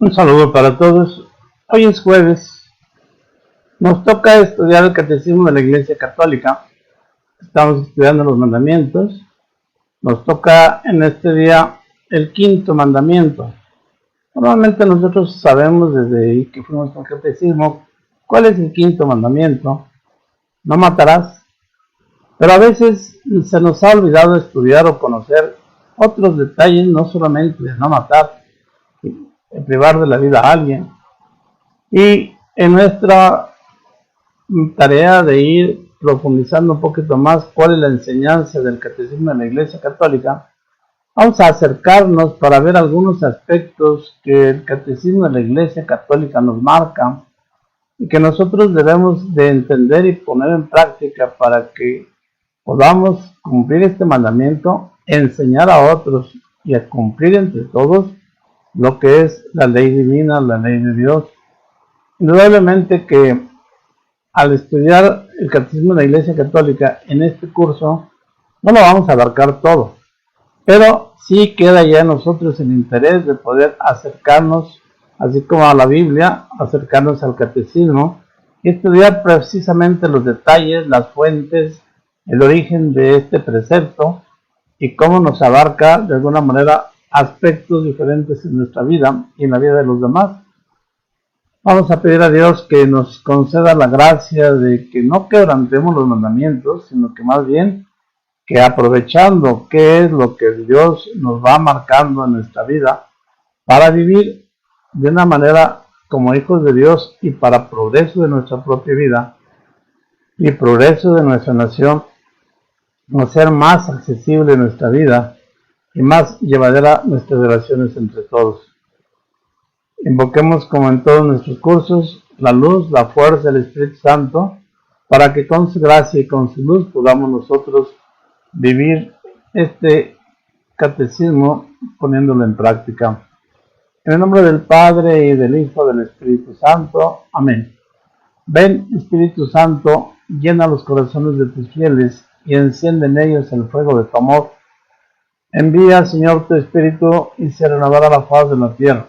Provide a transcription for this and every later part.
Un saludo para todos. Hoy es jueves. Nos toca estudiar el Catecismo de la Iglesia Católica. Estamos estudiando los mandamientos. Nos toca en este día el quinto mandamiento. Normalmente nosotros sabemos desde que fuimos al Catecismo cuál es el quinto mandamiento. No matarás. Pero a veces se nos ha olvidado estudiar o conocer otros detalles, no solamente de no matar, de privar de la vida a alguien. Y en nuestra tarea de ir profundizando un poquito más cuál es la enseñanza del Catecismo de la Iglesia Católica, vamos a acercarnos para ver algunos aspectos que el Catecismo de la Iglesia Católica nos marca y que nosotros debemos de entender y poner en práctica para que podamos cumplir este mandamiento, enseñar a otros y a cumplir entre todos lo que es la ley divina, la ley de Dios. Indudablemente que al estudiar el Catecismo de la Iglesia Católica en este curso, no lo vamos a abarcar todo, pero sí queda ya en nosotros el interés de poder acercarnos, así como a la Biblia, acercarnos al Catecismo y estudiar precisamente los detalles, las fuentes, el origen de este precepto y cómo nos abarca de alguna manera aspectos diferentes en nuestra vida y en la vida de los demás. Vamos a pedir a Dios que nos conceda la gracia de que no quebrantemos los mandamientos, sino que más bien que aprovechando qué es lo que Dios nos va marcando en nuestra vida para vivir de una manera como hijos de Dios y para progreso de nuestra propia vida y progreso de nuestra nación, hacer más accesible nuestra vida y más llevadera nuestras relaciones entre todos. Invoquemos, como en todos nuestros cursos, la luz, la fuerza del Espíritu Santo, para que con su gracia y con su luz podamos nosotros vivir este catecismo poniéndolo en práctica. En el nombre del Padre, y del Hijo, y del Espíritu Santo. Amén. Ven, Espíritu Santo, llena los corazones de tus fieles y enciende en ellos el fuego de tu amor. Envía, Señor, tu Espíritu y se renovará la faz de la tierra.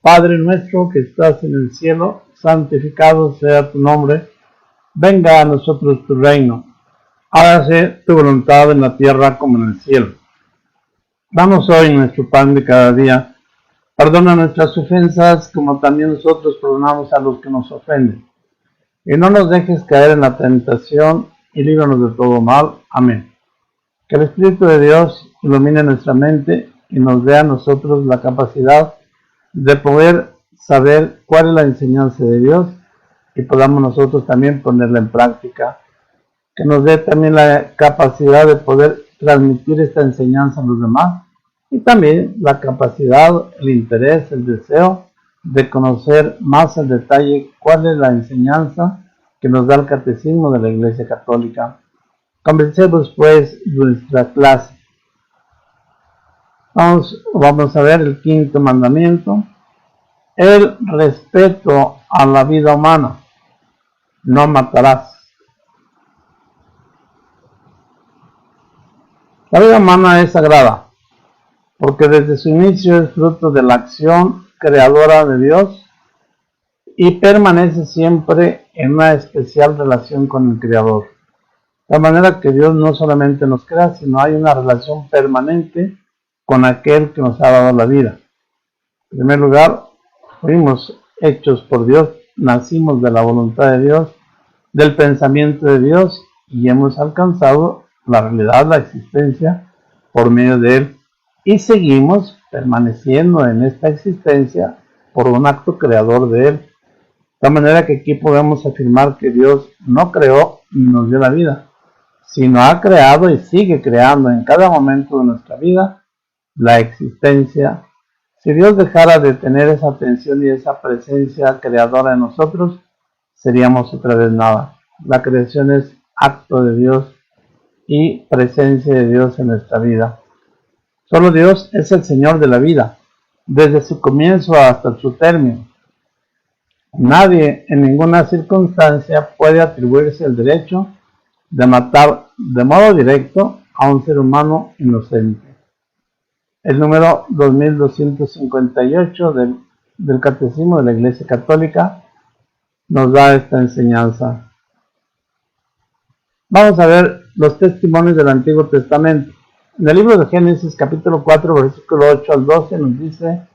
Padre nuestro que estás en el cielo, santificado sea tu nombre. Venga a nosotros tu reino. Hágase tu voluntad en la tierra como en el cielo. Danos hoy nuestro pan de cada día. Perdona nuestras ofensas como también nosotros perdonamos a los que nos ofenden. Y no nos dejes caer en la tentación y líbranos de todo mal. Amén. Que el Espíritu de Dios ilumine nuestra mente y nos dé a nosotros la capacidad de poder saber cuál es la enseñanza de Dios y podamos nosotros también ponerla en práctica. Que nos dé también la capacidad de poder transmitir esta enseñanza a los demás y también la capacidad, el interés, el deseo de conocer más en detalle cuál es la enseñanza que nos da el Catecismo de la Iglesia Católica. Comencemos pues nuestra clase. Vamos a ver el quinto mandamiento, el respeto a la vida humana. No matarás. La vida humana es sagrada, porque desde su inicio es fruto de la acción creadora de Dios y permanece siempre en una especial relación con el Creador. De manera que Dios no solamente nos crea, sino hay una relación permanente con aquel que nos ha dado la vida. En primer lugar, fuimos hechos por Dios, nacimos de la voluntad de Dios, del pensamiento de Dios y hemos alcanzado la realidad, la existencia por medio de Él y seguimos permaneciendo en esta existencia por un acto creador de Él. De manera que aquí podemos afirmar que Dios no creó ni nos dio la vida, sino ha creado y sigue creando en cada momento de nuestra vida la existencia. Si Dios dejara de tener esa atención y esa presencia creadora en nosotros, seríamos otra vez nada. La creación es acto de Dios y presencia de Dios en nuestra vida. Solo Dios es el Señor de la vida, desde su comienzo hasta su término. Nadie en ninguna circunstancia puede atribuirse el derecho de matar de modo directo a un ser humano inocente. El número 2258 del del Catecismo de la Iglesia Católica nos da esta enseñanza. Vamos a ver los testimonios del Antiguo Testamento. En el libro de Génesis, capítulo 4, versículo 8 al 12, nos dice: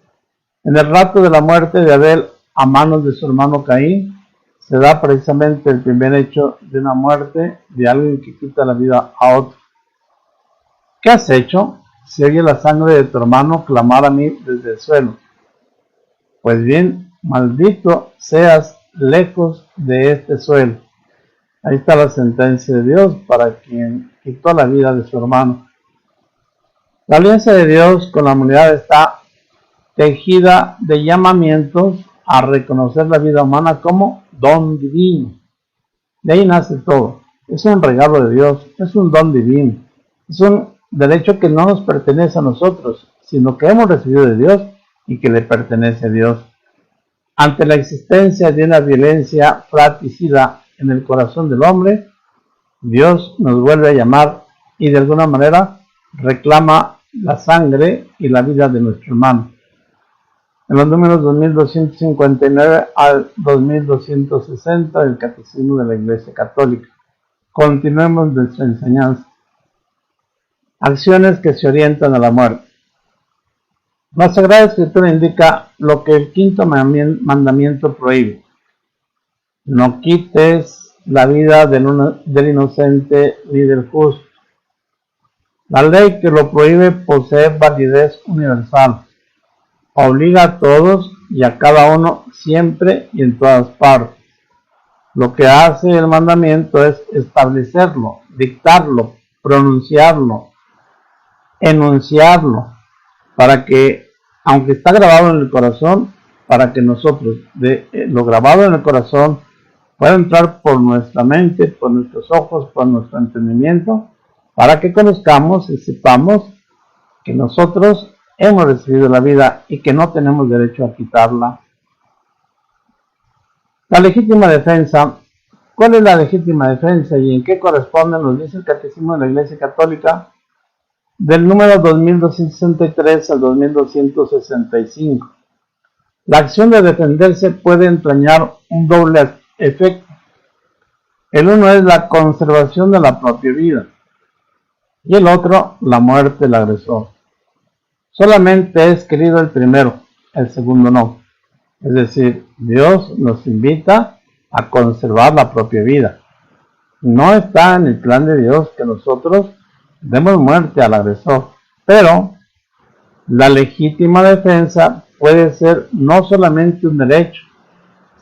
en el rato de la muerte de Abel a manos de su hermano Caín, se da precisamente el primer hecho de una muerte de alguien que quita la vida a otro. ¿Qué has hecho? Si oye la sangre de tu hermano clamar a mí desde el suelo. Pues bien, maldito seas lejos de este suelo. Ahí está la sentencia de Dios para quien quitó la vida de su hermano. La alianza de Dios con la humanidad está tejida de llamamientos a reconocer la vida humana como don divino. De ahí nace todo. Es un regalo de Dios, es un don divino. Es un derecho que no nos pertenece a nosotros, sino que hemos recibido de Dios y que le pertenece a Dios. Ante la existencia de una violencia fratricida en el corazón del hombre, Dios nos vuelve a llamar y de alguna manera reclama la sangre y la vida de nuestro hermano. En los números 2259 al 2260 del Catecismo de la Iglesia Católica. Continuemos nuestra enseñanza. Acciones que se orientan a la muerte. La Sagrada Escritura indica lo que el quinto mandamiento prohíbe: no quites la vida del inocente ni del justo. La ley que lo prohíbe posee validez universal. Obliga a todos y a cada uno siempre y en todas partes. Lo que hace el mandamiento es establecerlo, dictarlo, pronunciarlo, enunciarlo, para que, aunque está grabado en el corazón, para que nosotros, lo grabado en el corazón, pueda entrar por nuestra mente, por nuestros ojos, por nuestro entendimiento, para que conozcamos y sepamos que nosotros hemos recibido la vida y que no tenemos derecho a quitarla. La legítima defensa. ¿Cuál es la legítima defensa y en qué corresponde? Nos dice el Catecismo de la Iglesia Católica, del número 2263 al 2265. La acción de defenderse puede entrañar un doble efecto. El uno es la conservación de la propia vida y el otro, la muerte del agresor. Solamente es querido el primero, el segundo no. Es decir, Dios nos invita a conservar la propia vida. No está en el plan de Dios que nosotros demos muerte al agresor, pero la legítima defensa puede ser no solamente un derecho,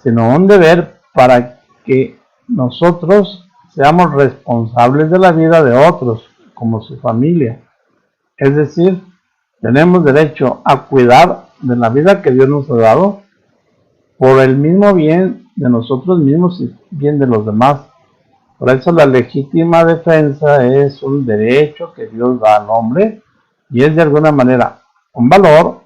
sino un deber para que nosotros seamos responsables de la vida de otros, como su familia. Es decir, tenemos derecho a cuidar de la vida que Dios nos ha dado por el mismo bien de nosotros mismos y bien de los demás. Por eso la legítima defensa es un derecho que Dios da al hombre y es de alguna manera un valor,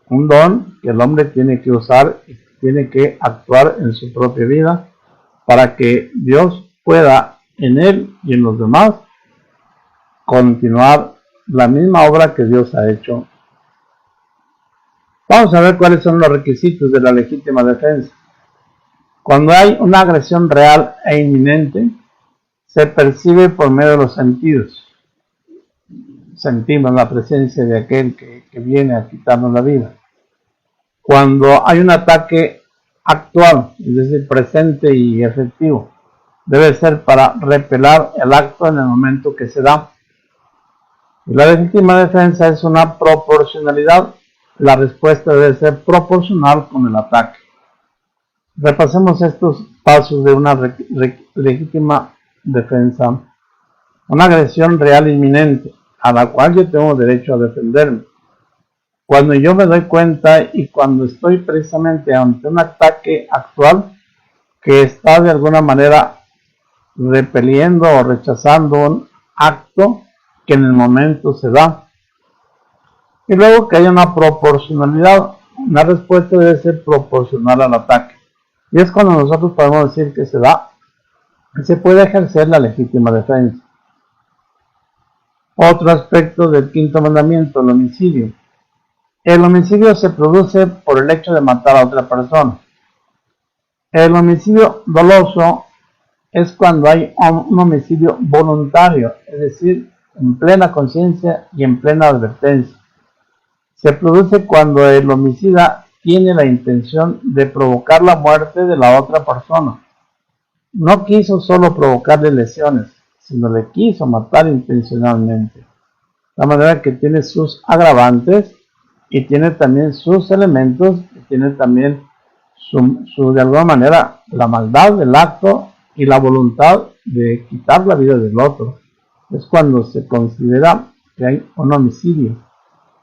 un don que el hombre tiene que usar y tiene que actuar en su propia vida para que Dios pueda en él y en los demás continuar la misma obra que Dios ha hecho. Vamos a ver cuáles son los requisitos de la legítima defensa. Cuando hay una agresión real e inminente, se percibe por medio de los sentidos. Sentimos la presencia de aquel que viene a quitarnos la vida. Cuando hay un ataque actual, es decir, presente y efectivo, debe ser para repelar el acto en el momento que se da. Y la legítima defensa es una proporcionalidad. La respuesta debe ser proporcional con el ataque. Repasemos estos pasos de una legítima defensa. Una agresión real inminente, a la cual yo tengo derecho a defenderme. Cuando yo me doy cuenta y cuando estoy precisamente ante un ataque actual que está de alguna manera repeliendo o rechazando un acto que en el momento se da. Y luego que haya una proporcionalidad, una respuesta debe ser proporcional al ataque. Y es cuando nosotros podemos decir que se da, que se puede ejercer la legítima defensa. Otro aspecto del quinto mandamiento, el homicidio. El homicidio se produce por el hecho de matar a otra persona. El homicidio doloso es cuando hay un homicidio voluntario, es decir, en plena conciencia y en plena advertencia. Se produce cuando el homicida tiene la intención de provocar la muerte de la otra persona. No quiso solo provocarle lesiones, sino le quiso matar intencionalmente. La manera que tiene sus agravantes y tiene también sus elementos, y tiene también de alguna manera la maldad del acto y la voluntad de quitar la vida del otro. Es cuando se considera que hay un homicidio.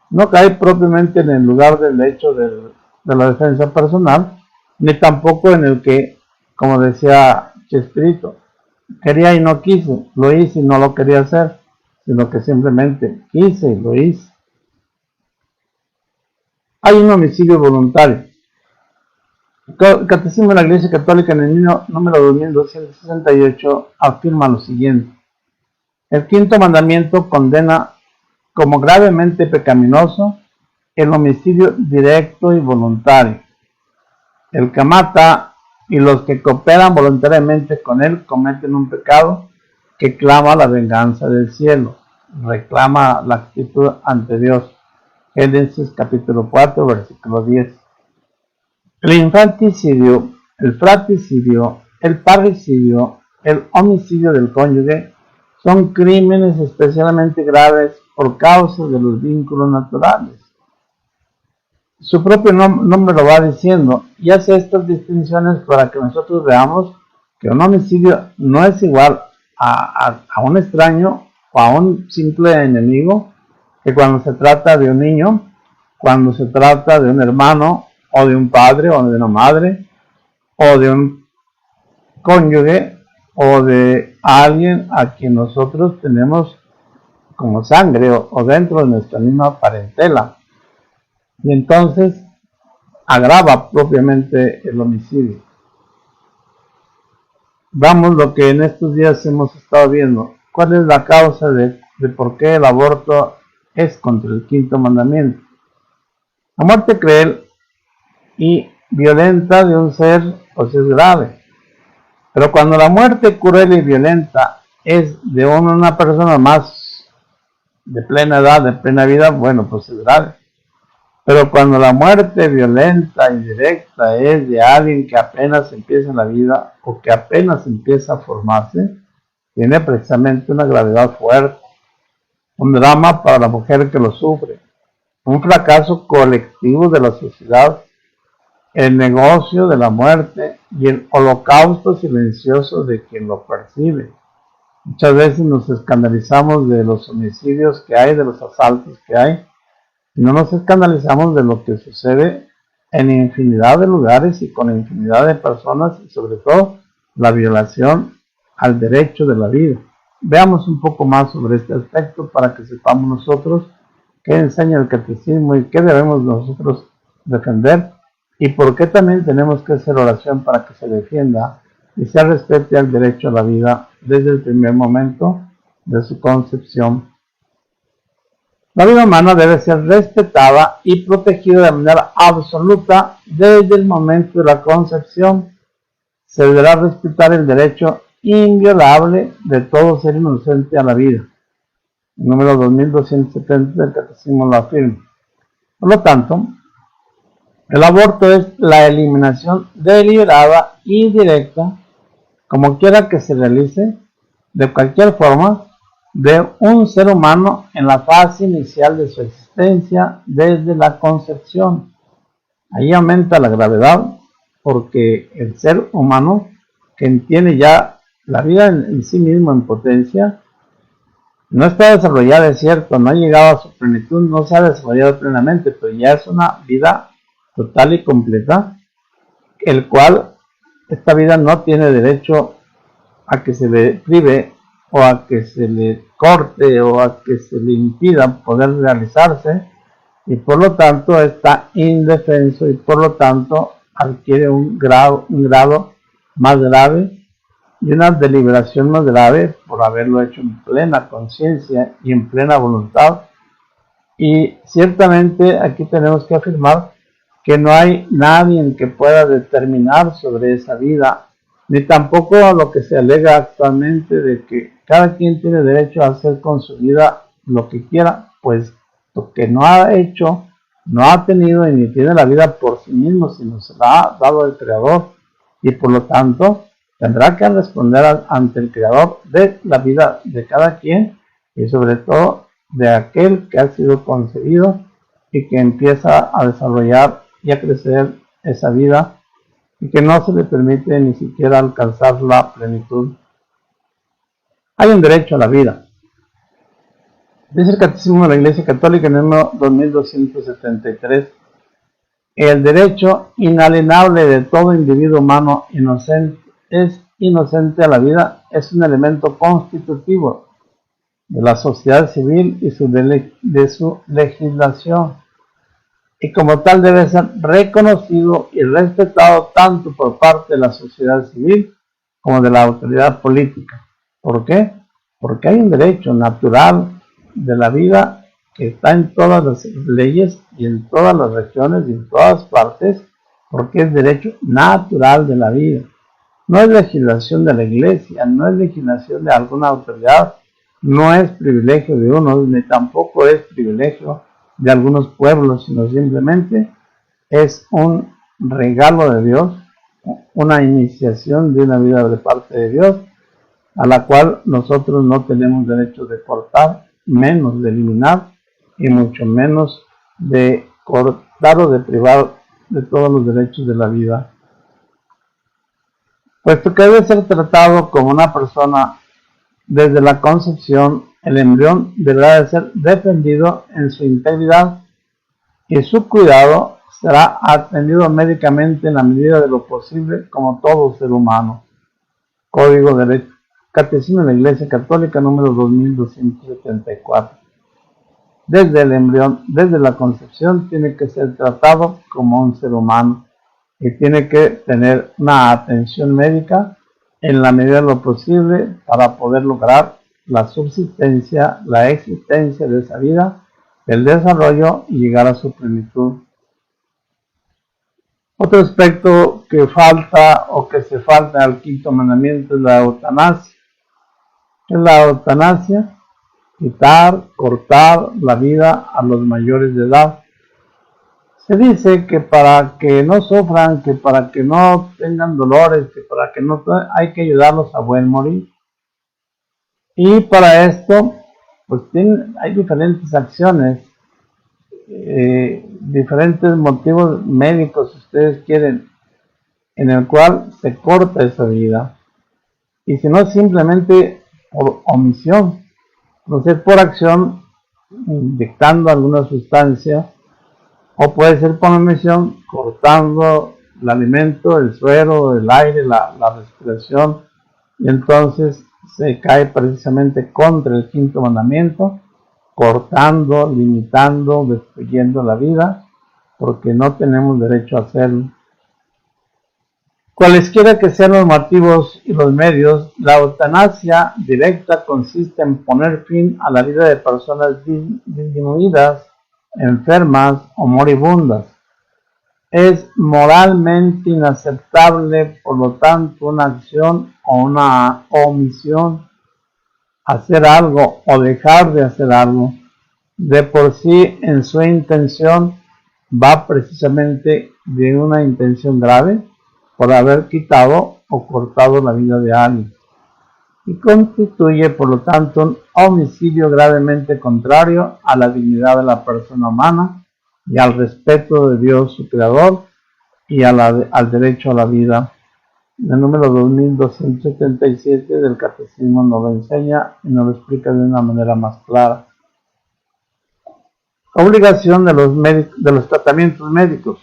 No cae propiamente en el lugar del hecho de la defensa personal, ni tampoco en el que, como decía Chespirito, quería y no quise, lo hice y no lo quería hacer, sino que simplemente quise y lo hice. Hay un homicidio voluntario. El Catecismo de la Iglesia Católica en el número 2268 afirma lo siguiente: el quinto mandamiento condena como gravemente pecaminoso el homicidio directo y voluntario. El que mata y los que cooperan voluntariamente con él cometen un pecado que clama la venganza del cielo, reclama la actitud ante Dios. Génesis capítulo 4, versículo 10. El infanticidio, el fratricidio, el parricidio, el homicidio del cónyuge son crímenes especialmente graves por causa de los vínculos naturales. Su propio nombre lo va diciendo y hace estas distinciones para que nosotros veamos que un homicidio no es igual a un extraño o a un simple enemigo, que cuando se trata de un niño, cuando se trata de un hermano o de un padre o de una madre o de un cónyuge o de alguien a quien nosotros tenemos como sangre o dentro de nuestra misma parentela. Y entonces agrava propiamente el homicidio. Vamos lo que en estos días hemos estado viendo. ¿Cuál es la causa de por qué el aborto es contra el quinto mandamiento? La muerte cruel y violenta de un ser pues es grave. Pero cuando la muerte cruel y violenta es de una persona más de plena edad, de plena vida, bueno, pues es grave. Pero cuando la muerte violenta y directa es de alguien que apenas empieza la vida o que apenas empieza a formarse, tiene precisamente una gravedad fuerte, un drama para la mujer que lo sufre, un fracaso colectivo de la sociedad, el negocio de la muerte y el holocausto silencioso de quien lo percibe. Muchas veces nos escandalizamos de los homicidios que hay, de los asaltos que hay, y no nos escandalizamos de lo que sucede en infinidad de lugares y con infinidad de personas, y sobre todo la violación al derecho de la vida. Veamos un poco más sobre este aspecto para que sepamos nosotros qué enseña el catecismo y qué debemos nosotros defender, y por qué también tenemos que hacer oración para que se defienda y se respete el derecho a la vida desde el primer momento de su concepción. La vida humana debe ser respetada y protegida de manera absoluta desde el momento de la concepción. Se deberá respetar el derecho inviolable de todo ser inocente a la vida. El número 2270 del Catecismo lo afirma. Por lo tanto, el aborto es la eliminación deliberada y directa, como quiera que se realice, de cualquier forma, de un ser humano en la fase inicial de su existencia desde la concepción. Ahí aumenta la gravedad porque el ser humano que tiene ya la vida en sí mismo en potencia no está desarrollada, es cierto, no ha llegado a su plenitud, no se ha desarrollado plenamente, pero ya es una vida total y completa, el cual esta vida no tiene derecho a que se le prive o a que se le corte o a que se le impida poder realizarse, y por lo tanto está indefenso y por lo tanto adquiere un grado más grave y una deliberación más grave por haberlo hecho en plena conciencia y en plena voluntad Y ciertamente aquí tenemos que afirmar que no hay nadie que pueda determinar sobre esa vida, ni tampoco a lo que se alega actualmente de que cada quien tiene derecho a hacer con su vida lo que quiera, pues lo que no ha hecho, no ha tenido y ni tiene la vida por sí mismo, sino se la ha dado el Creador, y por lo tanto tendrá que responder ante el Creador de la vida de cada quien y sobre todo de aquel que ha sido concebido y que empieza a desarrollar y a crecer esa vida y que no se le permite ni siquiera alcanzar la plenitud. Hay un derecho a la vida. Dice el Catecismo de la Iglesia Católica en el número 2273, el derecho inalienable de todo individuo humano inocente a la vida es un elemento constitutivo de la sociedad civil y de su legislación, y como tal debe ser reconocido y respetado tanto por parte de la sociedad civil como de la autoridad política. ¿Por qué? Porque hay un derecho natural de la vida que está en todas las leyes y en todas las regiones y en todas partes, porque es derecho natural de la vida. No es legislación de la iglesia, no es legislación de alguna autoridad, no es privilegio de uno, ni tampoco es privilegio de algunos pueblos, sino simplemente es un regalo de Dios, una iniciación de una vida de parte de Dios, a la cual nosotros no tenemos derecho de cortar, menos de eliminar, y mucho menos de cortar o de privar de todos los derechos de la vida. Puesto que debe ser tratado como una persona desde la concepción, el embrión deberá de ser defendido en su integridad y su cuidado será atendido médicamente en la medida de lo posible como todo ser humano. Código de Catecismo de la Iglesia Católica número 2274. Desde el embrión, desde la concepción, tiene que ser tratado como un ser humano y tiene que tener una atención médica en la medida de lo posible para poder lograr la subsistencia, la existencia de esa vida, el desarrollo y llegar a su plenitud. Otro aspecto que falta o que se falta al quinto mandamiento es la eutanasia. ¿Qué es la eutanasia? Quitar, cortar la vida a los mayores de edad. Se dice que para que no sufran, que para que no tengan dolores, que para que no hay que ayudarlos a buen morir. Y para esto, pues hay diferentes acciones, diferentes motivos médicos, si ustedes quieren, en el cual se corta esa vida. Y si no, simplemente por omisión, no sé, por acción, inyectando alguna sustancia, o puede ser por omisión, cortando el alimento, el suero, el aire, la respiración, y entonces se cae precisamente contra el quinto mandamiento, cortando, limitando, destruyendo la vida, porque no tenemos derecho a hacerlo. Cualesquiera que sean los motivos y los medios, la eutanasia directa consiste en poner fin a la vida de personas disminuidas, enfermas o moribundas. Es moralmente inaceptable, por lo tanto, una acción o una omisión, hacer algo o dejar de hacer algo, de por sí en su intención va precisamente de una intención grave por haber quitado o cortado la vida de alguien, y constituye por lo tanto un homicidio gravemente contrario a la dignidad de la persona humana y al respeto de Dios su Creador y al derecho a la vida. El número 2277 del Catecismo nos lo enseña y nos lo explica de una manera más clara. Obligación de los tratamientos médicos.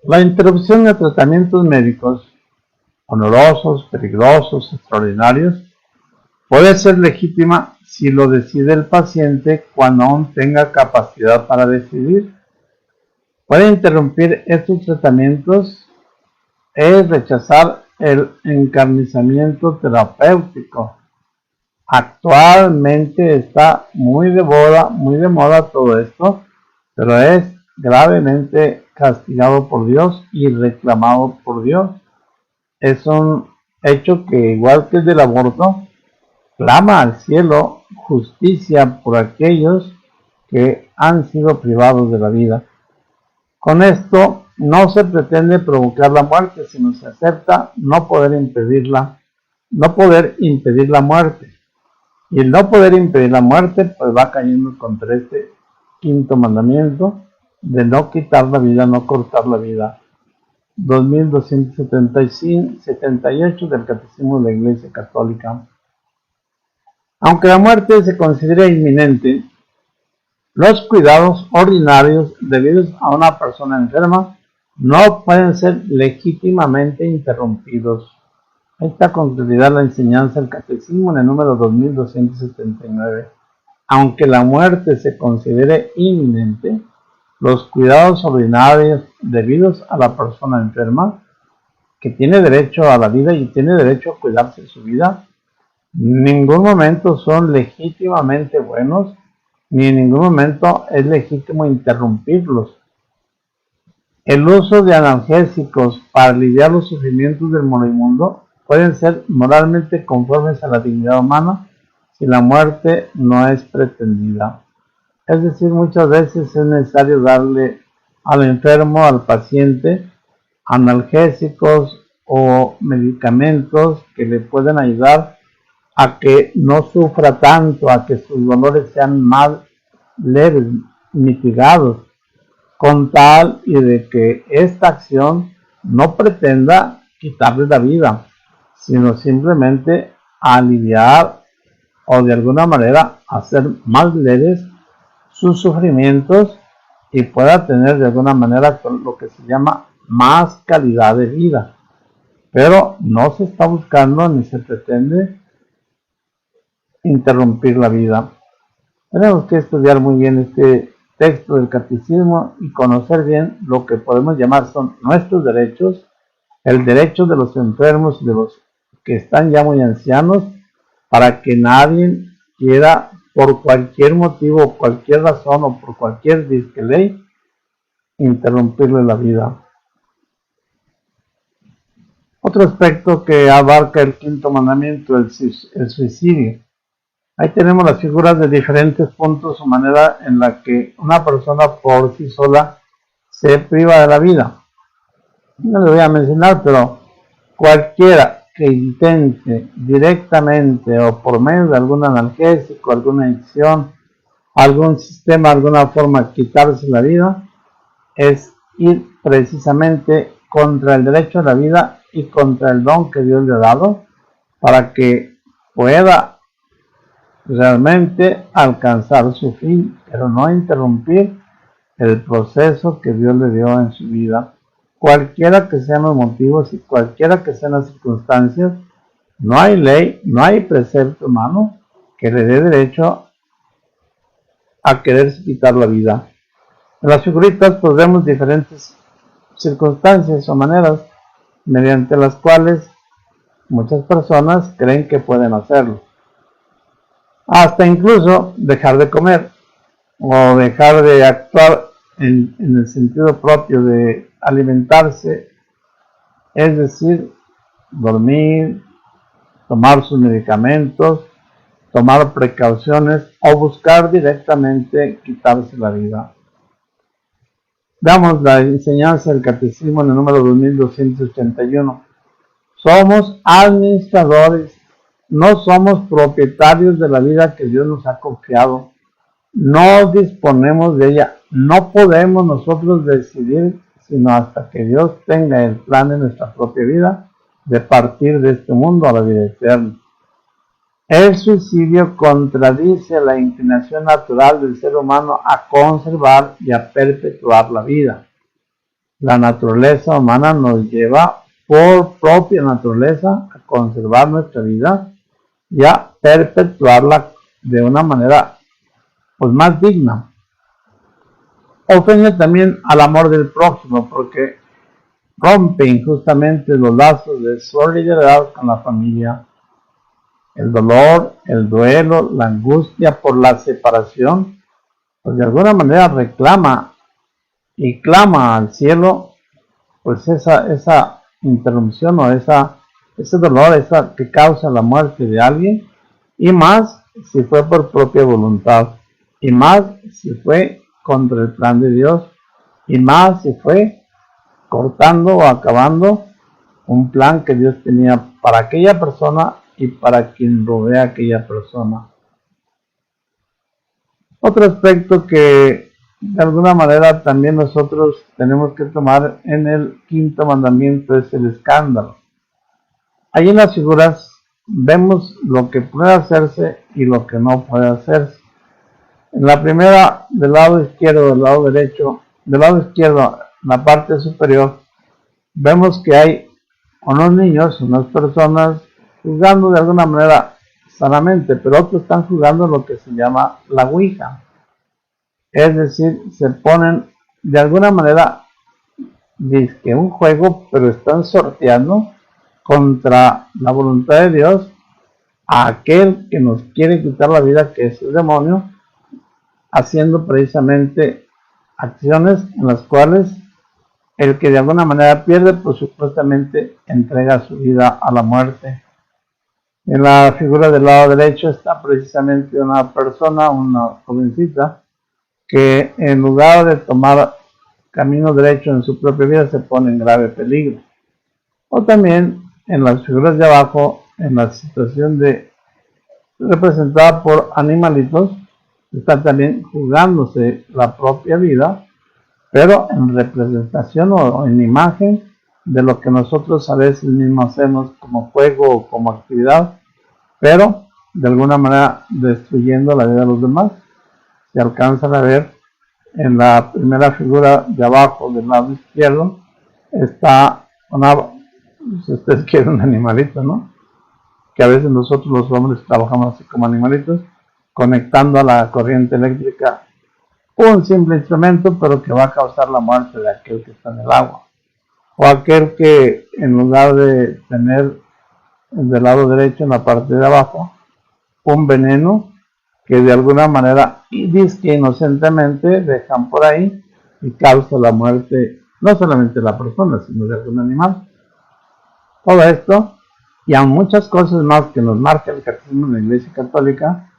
La interrupción de tratamientos médicos onerosos, peligrosos, extraordinarios, puede ser legítima si lo decide el paciente cuando aún tenga capacidad para decidir. Puede interrumpir estos tratamientos es rechazar el encarnizamiento terapéutico, Actualmente está muy de moda todo esto, pero es gravemente castigado por Dios y reclamado por Dios. Es un hecho que, igual que el del aborto, clama al cielo justicia por aquellos que han sido privados de la vida. Con esto no se pretende provocar la muerte, sino se acepta no poder impedir la muerte. Y el no poder impedir la muerte, pues va cayendo contra este quinto mandamiento de no quitar la vida, no cortar la vida. 2278 del Catecismo de la Iglesia Católica. Aunque la muerte se considere inminente, los cuidados ordinarios debidos a una persona enferma no pueden ser legítimamente interrumpidos. Ahí está con claridad la enseñanza del Catecismo en el número 2279. Aunque la muerte se considere inminente, los cuidados ordinarios debidos a la persona enferma, que tiene derecho a la vida y tiene derecho a cuidarse de su vida, en ningún momento son legítimamente buenos, ni en ningún momento es legítimo interrumpirlos. El uso de analgésicos para aliviar los sufrimientos del moribundo pueden ser moralmente conformes a la dignidad humana si la muerte no es pretendida. Es decir, muchas veces es necesario darle al enfermo, al paciente, analgésicos o medicamentos que le pueden ayudar a que no sufra tanto, a que sus dolores sean más leves, mitigados, con tal y de que esta acción no pretenda quitarle la vida, sino simplemente aliviar o de alguna manera hacer más leves sus sufrimientos y pueda tener de alguna manera lo que se llama más calidad de vida. Pero no se está buscando ni se pretende interrumpir la vida. Tenemos que estudiar muy bien este texto del catecismo y conocer bien lo que podemos llamar son nuestros derechos, el derecho de los enfermos y de los que están ya muy ancianos, para que nadie quiera por cualquier motivo, cualquier razón o por cualquier disque ley interrumpirle la vida. Otro aspecto que abarca el quinto mandamiento, el suicidio. Ahí tenemos las figuras de diferentes puntos o manera en la que una persona por sí sola se priva de la vida. No le voy a mencionar, pero cualquiera que intente directamente o por medio de algún analgésico, alguna inyección, algún sistema, alguna forma quitarse la vida, es ir precisamente contra el derecho a la vida y contra el don que Dios le ha dado para que pueda realmente alcanzar su fin, pero no interrumpir el proceso que Dios le dio en su vida. Cualquiera que sean los motivos y cualquiera que sean las circunstancias, no hay ley, no hay precepto humano que le dé derecho a quererse quitar la vida. En las figuritas pues vemos diferentes circunstancias o maneras mediante las cuales muchas personas creen que pueden hacerlo. Hasta incluso dejar de comer o dejar de actuar en el sentido propio de alimentarse, es decir, dormir, tomar sus medicamentos, tomar precauciones o buscar directamente quitarse la vida. Damos la enseñanza del catecismo en el número 2281. Somos administradores, no somos propietarios de la vida que Dios nos ha confiado. No disponemos de ella, no podemos nosotros decidir sino hasta que Dios tenga el plan de nuestra propia vida de partir de este mundo a la vida eterna. El suicidio contradice la inclinación natural del ser humano a conservar y a perpetuar la vida. La naturaleza humana nos lleva por propia naturaleza a conservar nuestra vida y a perpetuarla de una manera pues más digna. Ofende también al amor del prójimo porque rompe injustamente los lazos de solidaridad con la familia. el dolor, el duelo, la angustia por la separación, pues de alguna manera reclama y clama al cielo, pues esa interrupción o ese dolor que causa la muerte de alguien, y más si fue por propia voluntad, y más si fue contra el plan de Dios, y más si fue cortando o acabando un plan que Dios tenía para aquella persona y para quien rodea a aquella persona. Otro aspecto que de alguna manera también nosotros tenemos que tomar en el quinto mandamiento es el escándalo. Allí en las figuras vemos lo que puede hacerse y lo que no puede hacerse. En la primera, del lado izquierdo, del lado derecho, del lado izquierdo, en la parte superior, vemos que hay unos niños, unas personas jugando de alguna manera sanamente, pero otros están jugando lo que se llama la ouija. Es decir, se ponen de alguna manera, dizque un juego, pero están sorteando contra la voluntad de Dios a aquel que nos quiere quitar la vida, que es el demonio, haciendo precisamente acciones en las cuales el que de alguna manera pierde, pues supuestamente entrega su vida a la muerte. En la figura del lado derecho está precisamente una persona, una jovencita, que en lugar de tomar camino derecho en su propia vida se pone en grave peligro. O también en las figuras de abajo, en la situación de representada por animalitos, está también jugándose la propia vida, pero en representación o en imagen de lo que nosotros a veces mismos hacemos como juego o como actividad, pero de alguna manera destruyendo la vida de los demás. Se alcanzan a ver en la primera figura de abajo del lado izquierdo, está si ustedes quieren, un animalito, ¿no? Que a veces nosotros los hombres trabajamos así como animalitos, conectando a la corriente eléctrica un simple instrumento, pero que va a causar la muerte de aquel que está en el agua. O aquel que en lugar de tener del lado derecho en la parte de abajo un veneno que de alguna manera, y dice que inocentemente dejan por ahí y causa la muerte no solamente de la persona, sino de algún animal. Todo esto y aún muchas cosas más que nos marca el catecismo de la Iglesia Católica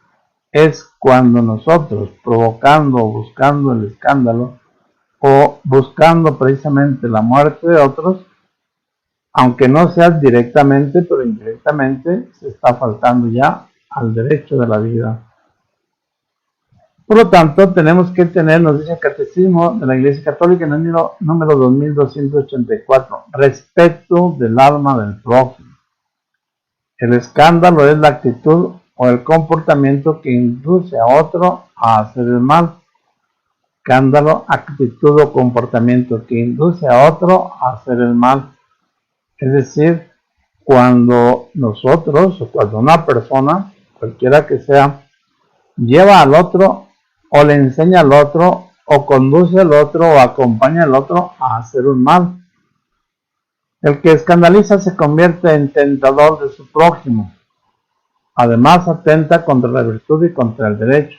es cuando nosotros, provocando o buscando el escándalo o buscando precisamente la muerte de otros, aunque no sea directamente, pero indirectamente, se está faltando ya al derecho de la vida. Por lo tanto, tenemos que tener, nos dice el Catecismo de la Iglesia Católica en el número 2284, respeto del alma del prójimo. El escándalo es la actitud o el comportamiento que induce a otro a hacer el mal. Escándalo, actitud o comportamiento que induce a otro a hacer el mal. Es decir, cuando nosotros o cuando una persona, cualquiera que sea, lleva al otro o le enseña al otro o conduce al otro o acompaña al otro a hacer un mal. El que escandaliza se convierte en tentador de su prójimo. Además atenta contra la virtud y contra el derecho.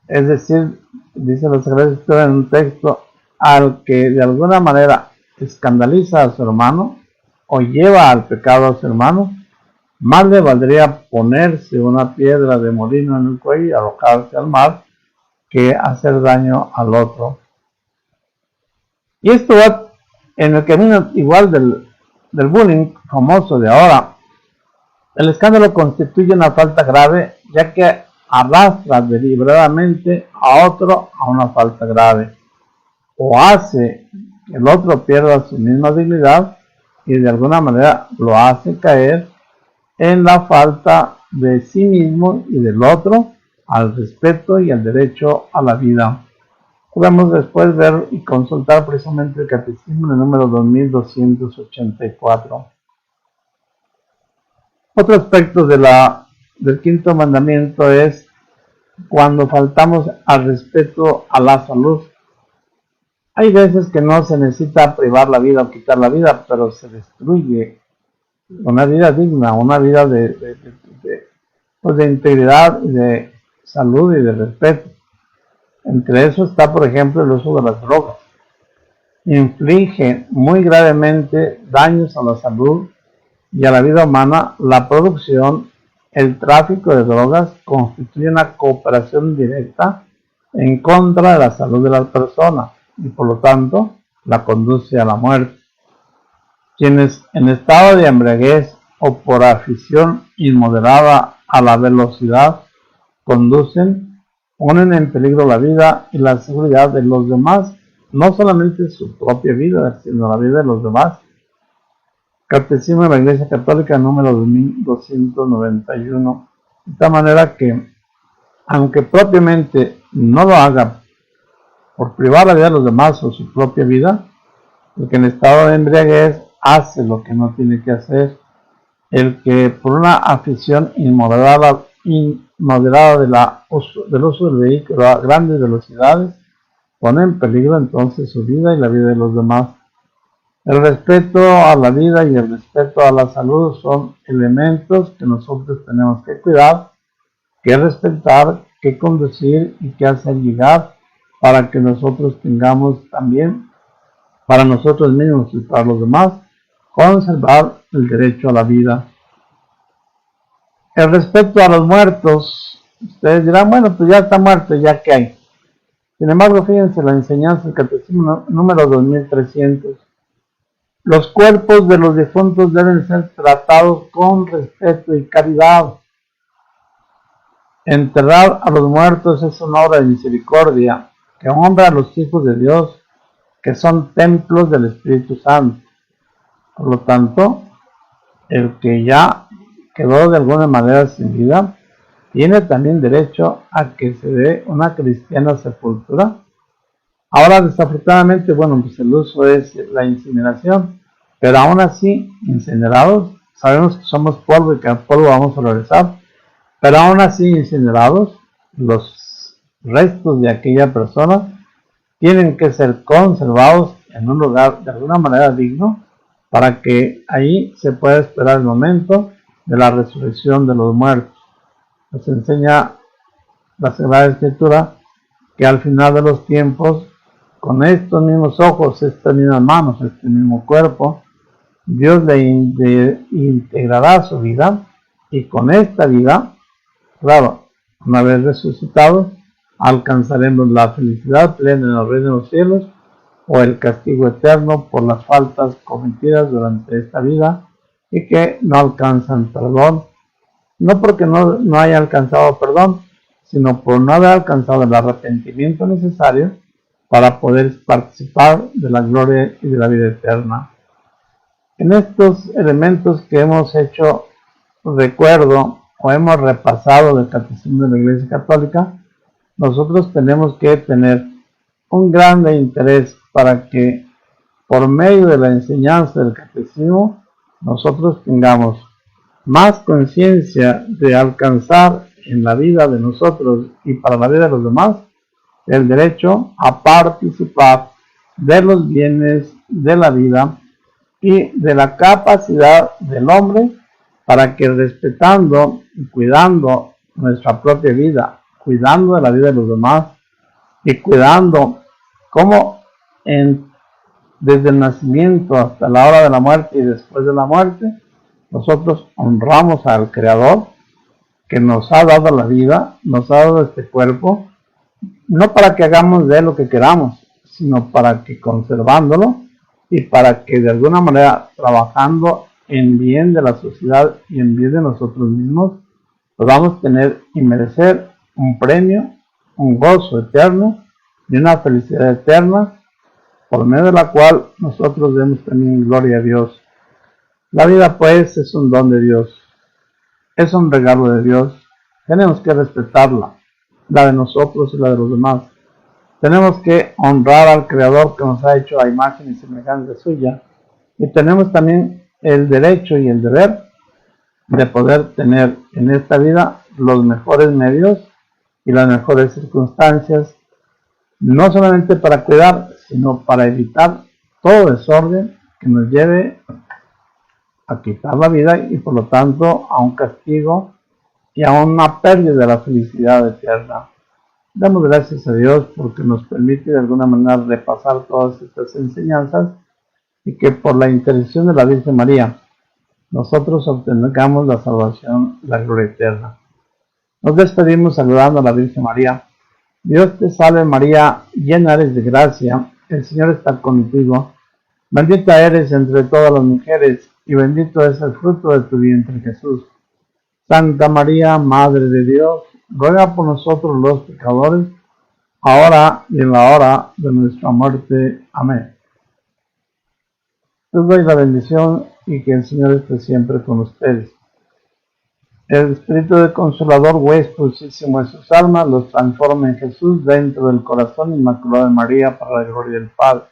Es decir, dice la Sagrada Escritura en un texto, al que de alguna manera escandaliza a su hermano o lleva al pecado a su hermano, más le valdría ponerse una piedra de molino en el cuello y arrojarse al mar que hacer daño al otro. Y esto va en el camino igual del bullying famoso de ahora. El escándalo constituye una falta grave, ya que arrastra deliberadamente a otro a una falta grave, o hace que el otro pierda su misma dignidad y de alguna manera lo hace caer en la falta de sí mismo y del otro al respeto y al derecho a la vida. Podemos después ver y consultar precisamente el Catecismo en el número 2284. Otro aspecto del quinto mandamiento es cuando faltamos al respeto a la salud. Hay veces que no se necesita privar la vida o quitar la vida, pero se destruye una vida digna, una vida pues de integridad, de salud y de respeto. Entre eso está, por ejemplo, el uso de las drogas. Inflige muy gravemente daños a la salud y a la vida humana. La producción, el tráfico de drogas constituye una cooperación directa en contra de la salud de las personas y por lo tanto la conduce a la muerte. Quienes en estado de embriaguez o por afición inmoderada a la velocidad conducen, ponen en peligro la vida y la seguridad de los demás, no solamente su propia vida, sino la vida de los demás. Catecismo de la Iglesia Católica número 2291. De tal manera que, aunque propiamente no lo haga por privar la vida de los demás o su propia vida, el que en estado de embriaguez hace lo que no tiene que hacer, el que por una afición inmoderada del uso del vehículo a grandes velocidades pone en peligro entonces su vida y la vida de los demás. El respeto a la vida y el respeto a la salud son elementos que nosotros tenemos que cuidar, que respetar, que conducir y que hacer llegar para que nosotros tengamos también, para nosotros mismos y para los demás, conservar el derecho a la vida. El respeto a los muertos, ustedes dirán, bueno, pues ya está muerto, ya que hay. Sin embargo, fíjense la enseñanza del Catecismo número 2300. Los cuerpos de los difuntos deben ser tratados con respeto y caridad. Enterrar a los muertos es una obra de misericordia que honra a los hijos de Dios, que son templos del Espíritu Santo. Por lo tanto, el que ya quedó de alguna manera sin vida, tiene también derecho a que se dé una cristiana sepultura. Ahora, desafortunadamente, bueno, pues el uso es la incineración, pero aún así, incinerados, sabemos que somos polvo y que al polvo vamos a regresar, pero aún así incinerados, los restos de aquella persona tienen que ser conservados en un lugar de alguna manera digno, para que ahí se pueda esperar el momento de la resurrección de los muertos. Nos enseña la Sagrada Escritura que al final de los tiempos, con estos mismos ojos, estas mismas manos, este mismo cuerpo, Dios le integrará su vida, y con esta vida, claro, una vez resucitados, alcanzaremos la felicidad plena en el reino de los cielos o el castigo eterno por las faltas cometidas durante esta vida y que no alcanzan perdón, no porque no haya alcanzado perdón, sino por no haber alcanzado el arrepentimiento necesario para poder participar de la gloria y de la vida eterna. En estos elementos que hemos hecho recuerdo o hemos repasado del Catecismo de la Iglesia Católica, nosotros tenemos que tener un grande interés para que por medio de la enseñanza del Catecismo nosotros tengamos más conciencia de alcanzar en la vida de nosotros y para la vida de los demás el derecho a participar de los bienes de la vida y de la capacidad del hombre para que, respetando y cuidando nuestra propia vida, cuidando de la vida de los demás y cuidando cómo desde el nacimiento hasta la hora de la muerte y después de la muerte, nosotros honramos al Creador que nos ha dado la vida, nos ha dado este cuerpo, no para que hagamos de él lo que queramos, sino para que conservándolo y para que de alguna manera trabajando en bien de la sociedad y en bien de nosotros mismos, podamos tener y merecer un premio, un gozo eterno y una felicidad eterna, por medio de la cual nosotros demos también gloria a Dios. La vida, pues, es un don de Dios, es un regalo de Dios. Tenemos que respetarla, la de nosotros y la de los demás. Tenemos que honrar al Creador que nos ha hecho a imagen y semejanza suya, y tenemos también el derecho y el deber de poder tener en esta vida los mejores medios y las mejores circunstancias, no solamente para cuidar, sino para evitar todo desorden que nos lleve a quitar la vida y por lo tanto a un castigo y a una pérdida de la felicidad eterna. Damos gracias a Dios porque nos permite de alguna manera repasar todas estas enseñanzas y que por la intercesión de la Virgen María nosotros obtengamos la salvación y la gloria eterna. Nos despedimos saludando a la Virgen María. Dios te salve María, llena eres de gracia, el Señor está contigo. Bendita eres entre todas las mujeres y bendito es el fruto de tu vientre Jesús. Santa María, Madre de Dios, ruega por nosotros los pecadores, ahora y en la hora de nuestra muerte. Amén. Les doy la bendición y que el Señor esté siempre con ustedes. El Espíritu de Consolador, güey expulsísimo de sus almas, los transforma en Jesús dentro del corazón inmaculado de María para la gloria del Padre.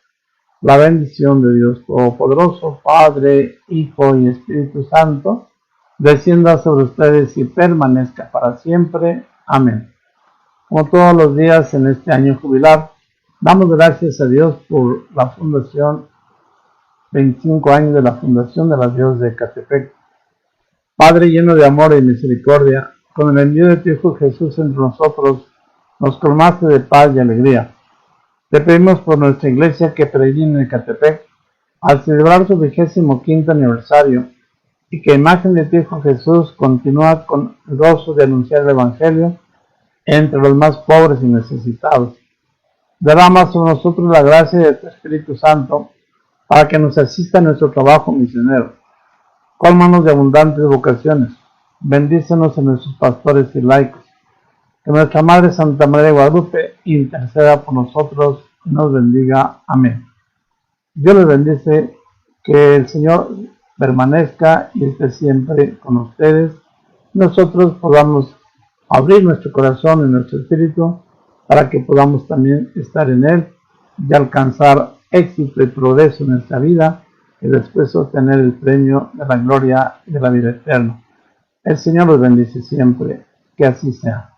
La bendición de Dios Todopoderoso, Padre, Hijo y Espíritu Santo, descienda sobre ustedes y permanezca para siempre. Amén. Como todos los días en este año jubilar, damos gracias a Dios por la fundación, 25 años de la fundación de la Dios de Ecatepec. Padre lleno de amor y misericordia, con el envío de tu Hijo Jesús entre nosotros, nos colmaste de paz y alegría. Te pedimos por nuestra iglesia que peregrina en Ecatepec, al celebrar su 25º aniversario, y que imagen de tu Hijo Jesús continúa con el gozo de anunciar el Evangelio entre los más pobres y necesitados. Derrama sobre nosotros la gracia de tu Espíritu Santo, para que nos asista en nuestro trabajo misionero. Cólmanos de abundantes vocaciones, bendícenos en nuestros pastores y laicos, que nuestra Madre Santa María de Guadalupe interceda por nosotros y nos bendiga. Amén. Dios les bendice, que el Señor permanezca y esté siempre con ustedes. Nosotros podamos abrir nuestro corazón y nuestro espíritu para que podamos también estar en Él y alcanzar éxito y progreso en nuestra vida, y después obtener el premio de la gloria y de la vida eterna. El Señor los bendice siempre, que así sea.